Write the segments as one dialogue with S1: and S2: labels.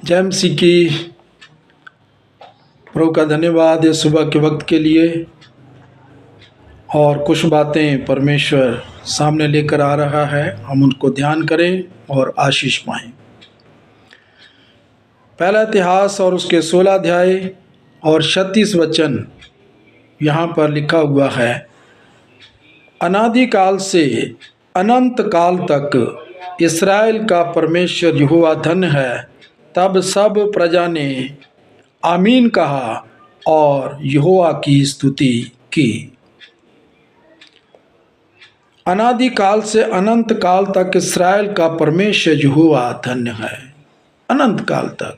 S1: जय मसीह की। प्रभु का धन्यवाद है सुबह के वक्त के लिए, और कुछ बातें परमेश्वर सामने लेकर आ रहा है, हम उनको ध्यान करें और आशीष पाएं। पहला इतिहास और उसके 16 अध्याय और 36 वचन यहाँ पर लिखा हुआ है। अनादि काल से अनंत काल तक इस्राएल का परमेश्वर यहोवा धन्य है। तब सब प्रजा ने आमीन कहा और यहोवा की स्तुति की। अनादि काल से अनंत काल तक इस्राएल का परमेश्वर यहोवा धन्य है। अनंत काल तक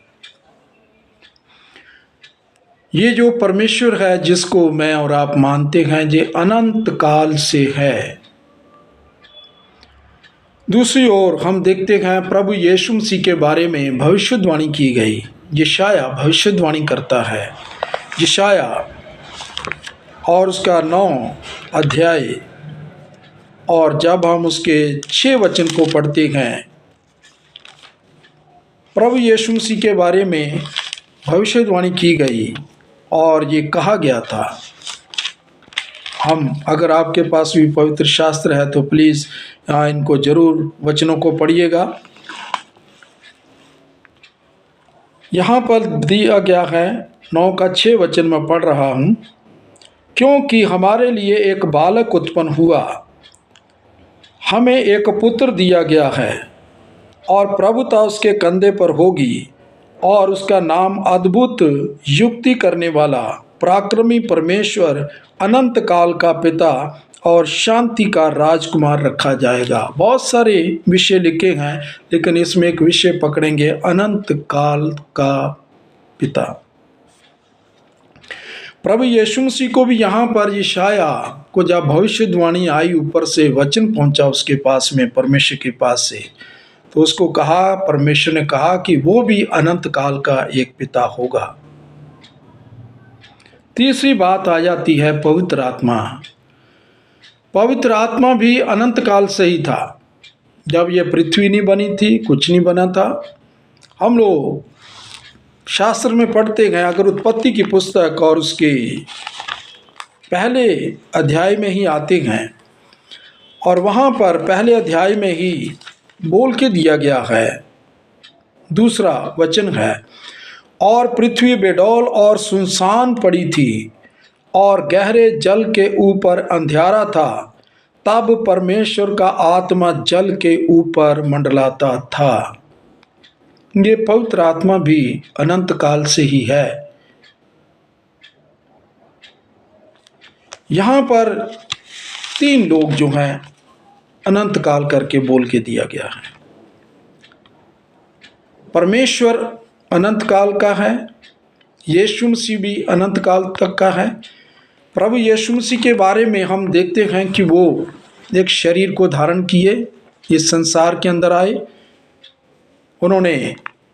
S1: ये जो परमेश्वर है जिसको मैं और आप मानते हैं, ये अनंत काल से है। दूसरी ओर हम देखते हैं प्रभु यीशु मसीह के बारे में भविष्यवाणी की गई। यशाया भविष्यवाणी करता है, यशाया और उसका 9 अध्याय, और जब हम उसके 6 वचन को पढ़ते हैं, प्रभु यीशु मसीह के बारे में भविष्यवाणी की गई और ये कहा गया था। अगर आपके पास भी पवित्र शास्त्र है तो प्लीज़ इनको जरूर वचनों को पढ़िएगा। यहाँ पर दिया गया है 9 का 6 वचन मैं पढ़ रहा हूँ। क्योंकि हमारे लिए एक बालक उत्पन्न हुआ, हमें एक पुत्र दिया गया है, और प्रभुता उसके कंधे पर होगी, और उसका नाम अद्भुत, युक्ति करने वाला, पराक्रमी परमेश्वर, अनंत काल का पिता और शांति का राजकुमार रखा जाएगा। बहुत सारे विषय लिखे हैं, लेकिन इसमें एक विषय पकड़ेंगे, अनंत काल का पिता। प्रभु यीशु मसीह को भी यहाँ पर यशाया को जब भविष्यवाणी आई, ऊपर से वचन पहुंचा उसके पास में, परमेश्वर के पास से, तो उसको कहा, परमेश्वर ने कहा कि वो भी अनंत काल का एक पिता होगा। तीसरी बात आ जाती है पवित्र आत्मा। पवित्र आत्मा भी अनंत काल से ही था। जब ये पृथ्वी नहीं बनी थी, कुछ नहीं बना था। हम लोग शास्त्र में पढ़ते हैं, अगर उत्पत्ति की पुस्तक और उसके पहले अध्याय में ही आते हैं, और वहाँ पर पहले अध्याय में ही बोल के दिया गया है, दूसरा वचन है, और पृथ्वी बेडौल और सुनसान पड़ी थी, और गहरे जल के ऊपर अंधियारा था। तब परमेश्वर का आत्मा जल के ऊपर मंडलाता था। ये पवित्र आत्मा भी अनंत काल से ही है। यहाँ पर 3 लोग जो हैं अनंत काल करके बोल के दिया गया है। परमेश्वर अनंत काल का है, यीशु मसीह भी अनंत काल तक का है। प्रभु यीशु मसीह के बारे में हम देखते हैं कि वो एक शरीर को धारण किए, इस संसार के अंदर आए, उन्होंने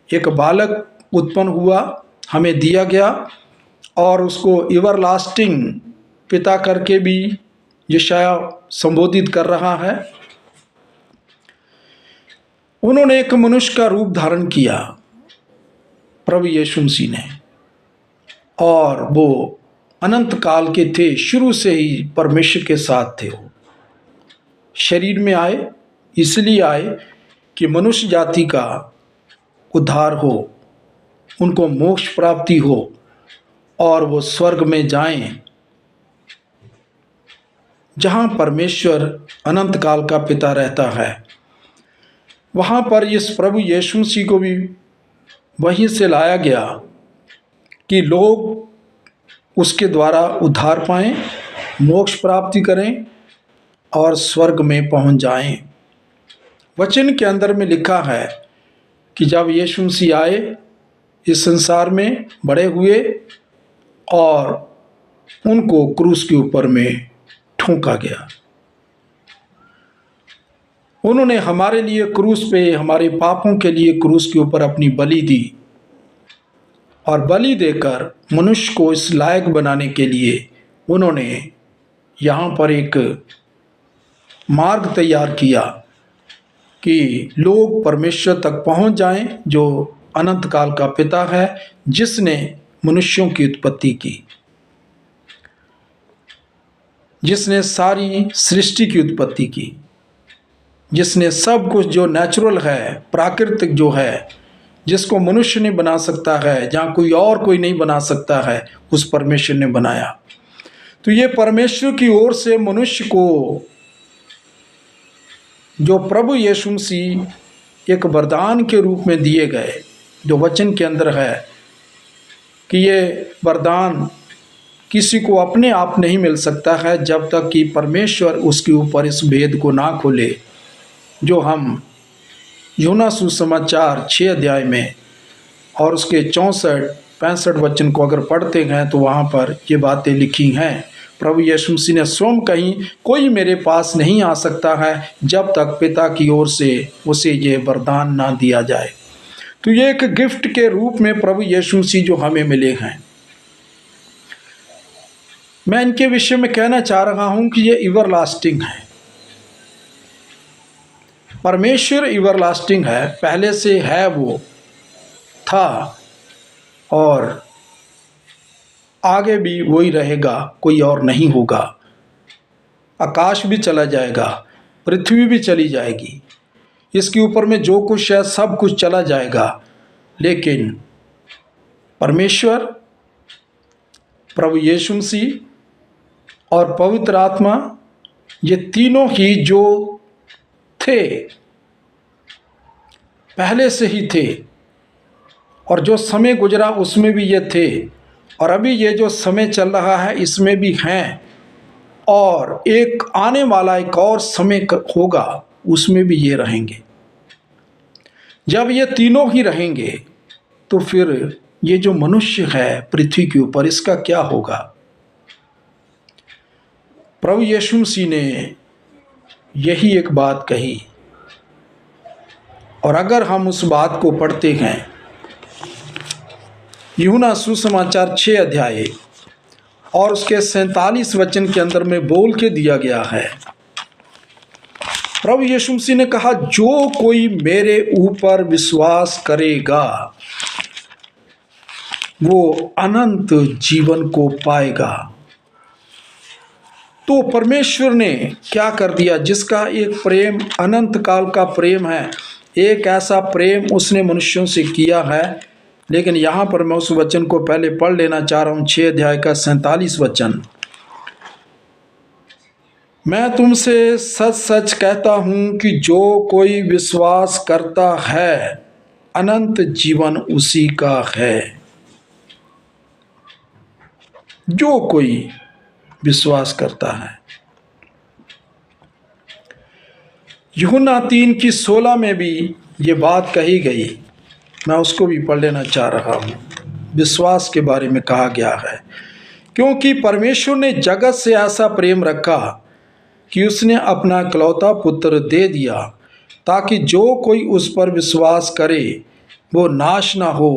S1: एक बालक उत्पन्न हुआ, हमें दिया गया, और उसको एवरलास्टिंग पिता करके भी यशाया संबोधित कर रहा है। उन्होंने एक मनुष्य का रूप धारण किया, प्रभु यीशु मसीह ने, और वो अनंत काल के थे, शुरू से ही परमेश्वर के साथ थे। वो शरीर में आए, इसलिए आए कि मनुष्य जाति का उद्धार हो, उनको मोक्ष प्राप्ति हो, और वो स्वर्ग में जाएं, जहाँ परमेश्वर अनंत काल का पिता रहता है। वहाँ पर इस प्रभु यीशु मसीह को भी वहीं से लाया गया कि लोग उसके द्वारा उद्धार पाएं, मोक्ष प्राप्ति करें और स्वर्ग में पहुंच जाएं। वचन के अंदर में लिखा है कि जब यीशु मसीह आए, इस संसार में बड़े हुए, और उनको क्रूस के ऊपर में ठोंका गया। उन्होंने हमारे लिए क्रूस पे, हमारे पापों के लिए क्रूस के ऊपर अपनी बलि दी, और बलि देकर मनुष्य को इस लायक बनाने के लिए उन्होंने यहाँ पर एक मार्ग तैयार किया कि लोग परमेश्वर तक पहुँच जाएं, जो अनंत काल का पिता है, जिसने मनुष्यों की उत्पत्ति की, जिसने सारी सृष्टि की उत्पत्ति की, जिसने सब कुछ जो नेचुरल है, प्राकृतिक जो है, जिसको मनुष्य नहीं बना सकता है, जहाँ कोई नहीं बना सकता है, उस परमेश्वर ने बनाया। तो ये परमेश्वर की ओर से मनुष्य को जो प्रभु यीशु मसीह एक वरदान के रूप में दिए गए, जो वचन के अंदर है कि ये वरदान किसी को अपने आप नहीं मिल सकता है जब तक कि परमेश्वर उसके ऊपर इस भेद को ना खोले, जो हम यूहन्ना सुसमाचार 6 अध्याय में और उसके 64-65 वचन को अगर पढ़ते हैं तो वहाँ पर ये बातें लिखी हैं। प्रभु यीशु मसीह ने स्वयं कहीं, कोई मेरे पास नहीं आ सकता है जब तक पिता की ओर से उसे ये वरदान ना दिया जाए। तो ये एक गिफ्ट के रूप में प्रभु यीशु मसीह जो हमें मिले हैं। मैं इनके विषय में कहना चाह रहा हूँ कि ये एवरलास्टिंग है। परमेश्वर एवरलास्टिंग है, पहले से है, वो था और आगे भी वही रहेगा, कोई और नहीं होगा। आकाश भी चला जाएगा, पृथ्वी भी चली जाएगी, इसके ऊपर में जो कुछ है सब कुछ चला जाएगा, लेकिन परमेश्वर, प्रभु यीशु मसीह और पवित्र आत्मा, ये तीनों ही जो थे पहले से ही थे, और जो समय गुजरा उसमें भी ये थे, और अभी ये जो समय चल रहा है इसमें भी हैं, और एक आने वाला एक और समय होगा उसमें भी ये रहेंगे। जब ये तीनों ही रहेंगे तो फिर ये जो मनुष्य है पृथ्वी के ऊपर, इसका क्या होगा? प्रभु यीशु मसीह ने यही एक बात कही, और अगर हम उस बात को पढ़ते हैं, यूहन्ना सुसमाचार 6 अध्याय और उसके 47 वचन के अंदर में बोल के दिया गया है। प्रभु यीशु मसीह ने कहा, जो कोई मेरे ऊपर विश्वास करेगा वो अनंत जीवन को पाएगा। तो परमेश्वर ने क्या कर दिया? जिसका एक प्रेम अनंत काल का प्रेम है, एक ऐसा प्रेम उसने मनुष्यों से किया है। लेकिन यहाँ पर मैं उस वचन को पहले पढ़ लेना चाह रहा हूँ, 6 अध्याय का 47 वचन। मैं तुमसे सच सच कहता हूँ कि जो कोई विश्वास करता है अनंत जीवन उसी का है। जो कोई विश्वास करता है। यूहन्ना 3:16 में भी ये बात कही गई, मैं उसको भी पढ़ लेना चाह रहा हूँ। विश्वास के बारे में कहा गया है, क्योंकि परमेश्वर ने जगत से ऐसा प्रेम रखा कि उसने अपना इकलौता पुत्र दे दिया, ताकि जो कोई उस पर विश्वास करे वो नाश ना हो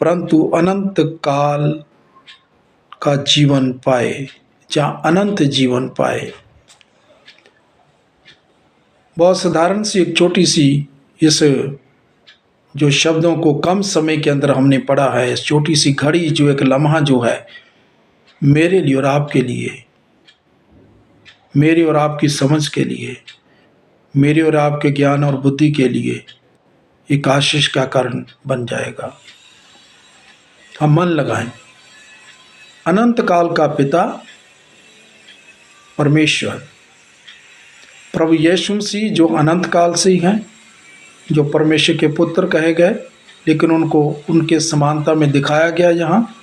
S1: परंतु अनंत काल का जीवन पाए, जहाँ अनंत जीवन पाए। बहुत साधारण सी एक छोटी सी इस जो शब्दों को कम समय के अंदर हमने पढ़ा है, इस छोटी सी घड़ी जो एक लम्हा जो है मेरे लिए और आपके लिए, मेरी और आपकी समझ के लिए, मेरे और आपके ज्ञान और बुद्धि के लिए एक आशीष का कारण बन जाएगा। हम मन लगाएं। अनंत काल का पिता परमेश्वर, प्रभु यीशु मसीह जो अनंत काल से ही हैं, जो परमेश्वर के पुत्र कहे गए, लेकिन उनको उनके समानता में दिखाया गया यहाँ।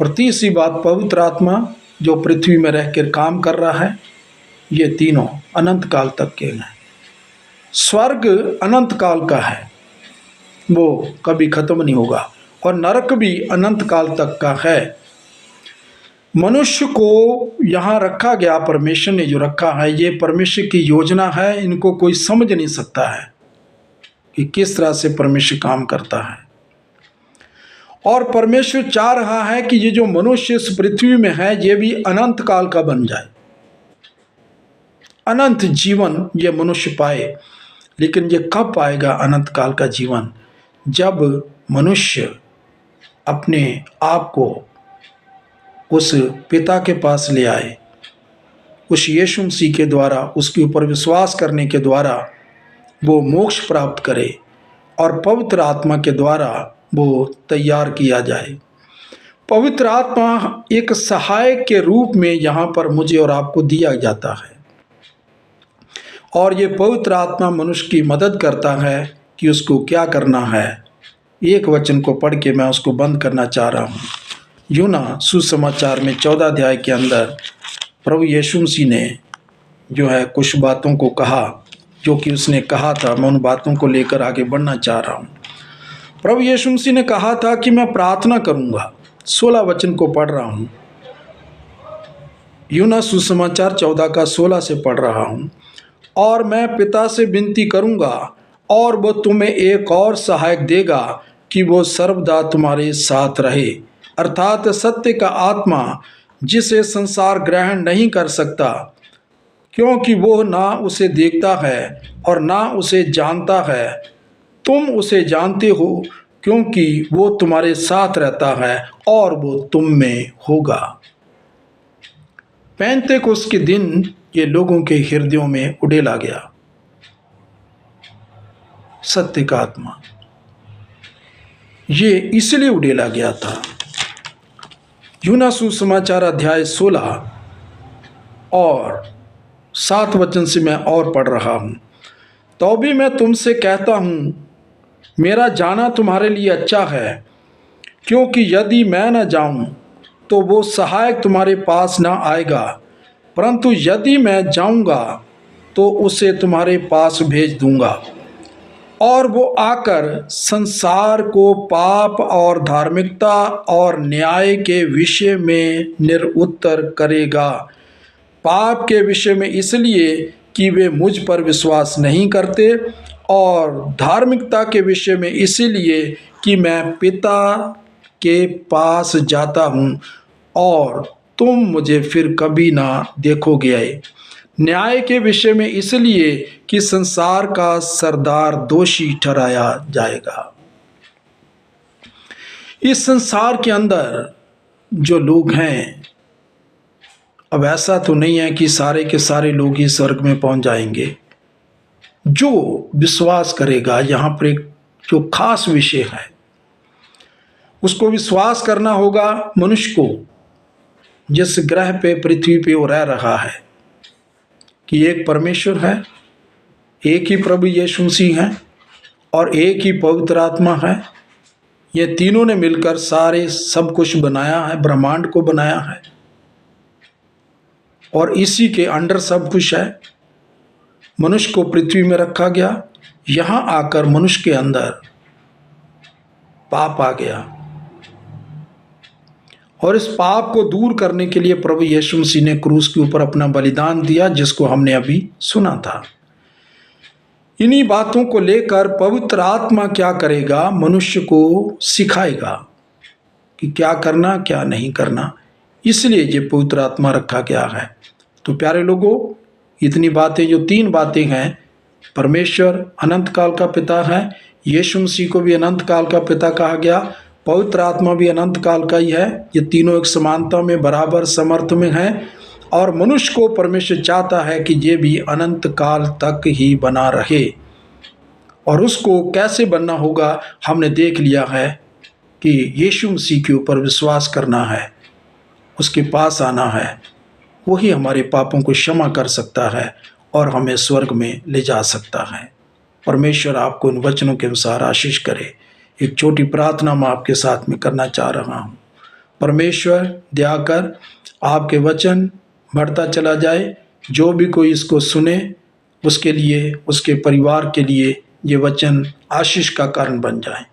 S1: और तीसरी बात, पवित्र आत्मा जो पृथ्वी में रहकर काम कर रहा है। ये तीनों अनंत काल तक के हैं। स्वर्ग अनंत काल का है, वो कभी खत्म नहीं होगा, और नरक भी अनंत काल तक का है। मनुष्य को यहाँ रखा गया, परमेश्वर ने जो रखा है, ये परमेश्वर की योजना है। इनको कोई समझ नहीं सकता है कि किस तरह से परमेश्वर काम करता है। और परमेश्वर चाह रहा है कि ये जो मनुष्य इस पृथ्वी में है ये भी अनंत काल का बन जाए, अनंत जीवन ये मनुष्य पाए। लेकिन ये कब पाएगा अनंत काल का जीवन? जब मनुष्य अपने आप को उस पिता के पास ले आए, उस यीशु मसीह के द्वारा, उसके ऊपर विश्वास करने के द्वारा वो मोक्ष प्राप्त करे और पवित्र आत्मा के द्वारा वो तैयार किया जाए। पवित्र आत्मा एक सहायक के रूप में यहाँ पर मुझे और आपको दिया जाता है, और ये पवित्र आत्मा मनुष्य की मदद करता है कि उसको क्या करना है। एक वचन को पढ़ के मैं उसको बंद करना चाह रहा हूँ। यूना सुसमाचार में 14 अध्याय के अंदर प्रभु यीशु मसीह ने जो है कुछ बातों को कहा, जो कि उसने कहा था। मैं उन बातों को लेकर आगे बढ़ना चाह रहा हूँ। प्रभु यीशु मसीह ने कहा था कि मैं प्रार्थना करूँगा। 16 वचन को पढ़ रहा हूँ, यूना सुसमाचार 14 का 16 से पढ़ रहा हूँ। और मैं पिता से विनती करूँगा और वो तुम्हें एक और सहायक देगा कि वो सर्वदा तुम्हारे साथ रहे, अर्थात सत्य का आत्मा, जिसे संसार ग्रहण नहीं कर सकता, क्योंकि वो ना उसे देखता है और ना उसे जानता है। तुम उसे जानते हो क्योंकि वो तुम्हारे साथ रहता है और वो तुम में होगा। पेंतेकुस्त के दिन ये लोगों के हृदयों में उड़ेला गया सत्य का आत्मा। ये इसलिए उड़ेला गया था। यूना सुसमाचार अध्याय 16 और 7 वचन से मैं और पढ़ रहा हूँ। तो भी मैं तुमसे कहता हूँ, मेरा जाना तुम्हारे लिए अच्छा है, क्योंकि यदि मैं न जाऊँ तो वो सहायक तुम्हारे पास न आएगा, परंतु यदि मैं जाऊँगा तो उसे तुम्हारे पास भेज दूँगा। और वो आकर संसार को पाप और धार्मिकता और न्याय के विषय में निरुत्तर करेगा। पाप के विषय में इसलिए कि वे मुझ पर विश्वास नहीं करते, और धार्मिकता के विषय में इसलिए कि मैं पिता के पास जाता हूँ और तुम मुझे फिर कभी ना देखोगे। न्याय के विषय में इसलिए कि संसार का सरदार दोषी ठहराया जाएगा। इस संसार के अंदर जो लोग हैं, अब ऐसा तो नहीं है कि सारे के सारे लोग ही स्वर्ग में पहुंच जाएंगे। जो विश्वास करेगा, यहाँ पर एक जो खास विषय है, उसको विश्वास करना होगा मनुष्य को, जिस ग्रह पे, पृथ्वी पे वो रह रहा है, कि एक परमेश्वर है, एक ही प्रभु यीशु मसीह है और एक ही पवित्र आत्मा है। ये तीनों ने मिलकर सारे सब कुछ बनाया है, ब्रह्मांड को बनाया है, और इसी के अंडर सब कुछ है। मनुष्य को पृथ्वी में रखा गया। यहाँ आकर मनुष्य के अंदर पाप आ गया, और इस पाप को दूर करने के लिए प्रभु यीशु मसीह ने क्रूस के ऊपर अपना बलिदान दिया, जिसको हमने अभी सुना था। इन्हीं बातों को लेकर पवित्र आत्मा क्या करेगा, मनुष्य को सिखाएगा कि क्या करना क्या नहीं करना। इसलिए ये पवित्र आत्मा रखा गया है। तो प्यारे लोगों, इतनी बातें, जो 3 बातें हैं, परमेश्वर अनंत काल का पिता है, यीशु मसीह को भी अनंत काल का पिता कहा गया, पवित्र आत्मा भी अनंत काल का ही है। ये तीनों एक समानता में, बराबर समर्थ में है, और मनुष्य को परमेश्वर चाहता है कि ये भी अनंत काल तक ही बना रहे। और उसको कैसे बनना होगा, हमने देख लिया है कि यीशु मसीह के ऊपर विश्वास करना है, उसके पास आना है। वही हमारे पापों को क्षमा कर सकता है और हमें स्वर्ग में ले जा सकता है। परमेश्वर आपको इन वचनों के अनुसार आशीष करे। एक छोटी प्रार्थना मैं आपके साथ में करना चाह रहा हूँ। परमेश्वर, दया कर आपके वचन बढ़ता चला जाए। जो भी कोई इसको सुने, उसके लिए, उसके परिवार के लिए ये वचन आशीष का कारण बन जाए।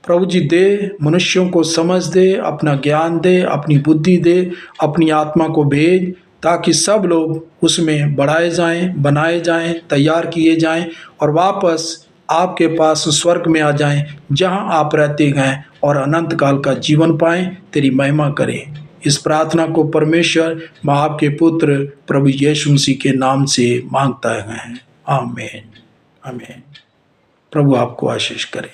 S1: प्रभु जी, दे, मनुष्यों को समझ दे, अपना ज्ञान दे, अपनी बुद्धि दे, अपनी आत्मा को भेज, ताकि सब लोग उसमें बढ़ाए जाएं, बनाए जाएं, तैयार किए जाएं और वापस आपके पास स्वर्ग में आ जाएं, जहां आप रहते हैं, और अनंत काल का जीवन पाएं, तेरी महिमा करें। इस प्रार्थना को परमेश्वर मैं आपके पुत्र प्रभु यीशु मसीह के नाम से मांगता है। आमीन, आमीन। प्रभु आपको आशीष करे।